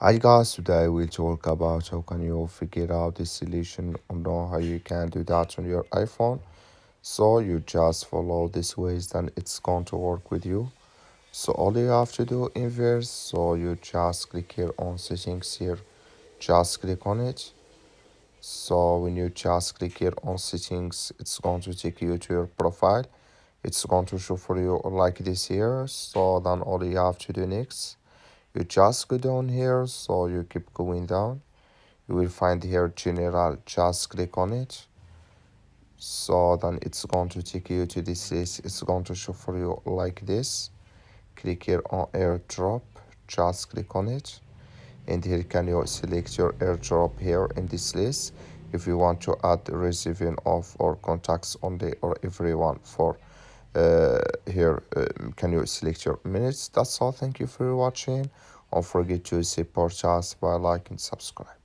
Hi guys, today we'll talk about how can you figure out the solution or know how you can do that on your iPhone. So you just follow this ways, then it's going to work with you. So all you have to do in verse, so you just click here on settings here, just click on it. So when you just click here on settings, it's going to take you to your profile. It's going to show for you like this here. So then all you have to do next, you just go down here, so you keep going down, you will find here general, just click on it. So then it's going to take you to this list. It's going to show for you like this. Click here on airdrop, just click on it, and here can you select your airdrop here in this list if you want to add receiving off or contacts only or everyone for here can you select your minutes. That's all. Thank you for watching. Don't forget to support us by like and subscribe.